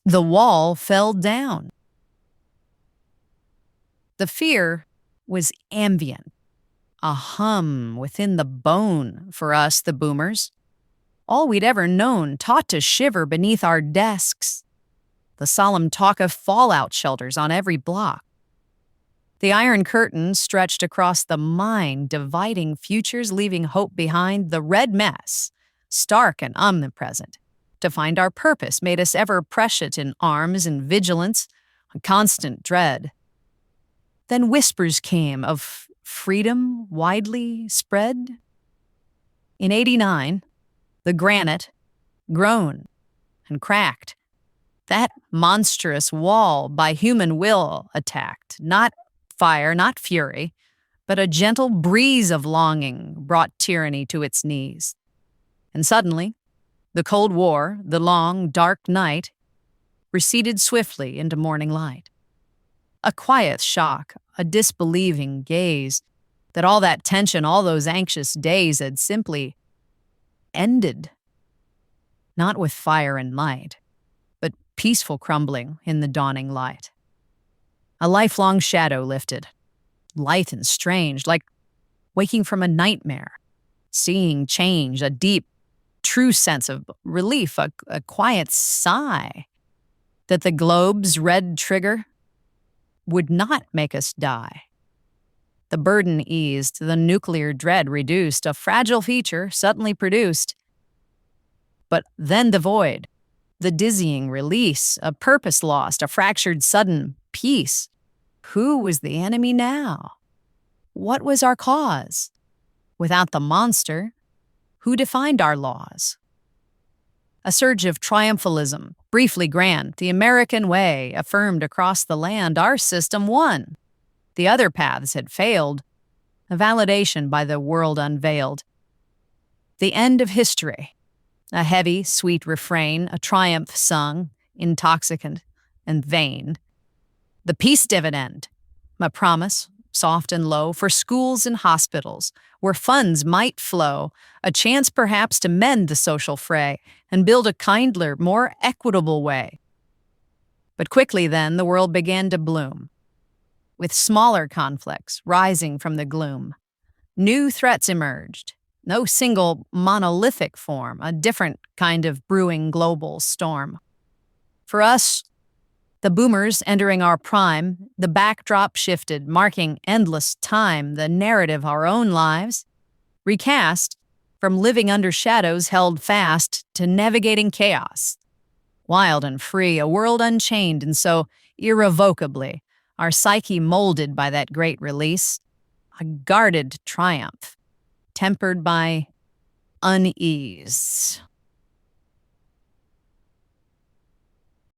The wall fell down. The fear was ambient, a hum within the bone for us, the boomers. All we'd ever known, taught to shiver beneath our desks. The solemn talk of fallout shelters on every block. The iron curtain stretched across the mind, dividing futures, leaving hope behind. The red mess, stark and omnipresent. To find our purpose made us ever prescient in arms and vigilance, a constant dread. Then whispers came of freedom widely spread. In '89, the granite groaned and cracked. That monstrous wall by human will attacked, not fire, not fury, but a gentle breeze of longing brought tyranny to its knees. And suddenly, the Cold War, the long, dark night, receded swiftly into morning light. A quiet shock, a disbelieving gaze, that all that tension, all those anxious days had simply ended. Not with fire and light, but peaceful crumbling in the dawning light. A lifelong shadow lifted, light and strange, like waking from a nightmare, seeing change, a deep, true sense of relief, a quiet sigh that the globe's red trigger would not make us die. The burden eased, the nuclear dread reduced, a fragile feature suddenly produced. But then the void, the dizzying release, a purpose lost, a fractured sudden peace. Who was the enemy now? What was our cause? Without the monster, who defined our laws? A surge of triumphalism, briefly grand, the American way affirmed across the land, our system won. The other paths had failed, a validation by the world unveiled. The end of history, a heavy, sweet refrain, a triumph sung, intoxicant and vain. The peace dividend, a promise, soft and low, for schools and hospitals, where funds might flow, a chance perhaps to mend the social fray and build a kindler, more equitable way. But quickly then the world began to bloom, with smaller conflicts rising from the gloom. New threats emerged, no single monolithic form, a different kind of brewing global storm. For us, the boomers entering our prime, the backdrop shifted, marking endless time, the narrative our own lives, recast from living under shadows held fast to navigating chaos. Wild and free, a world unchained, and so irrevocably, our psyche molded by that great release, a guarded triumph, tempered by unease.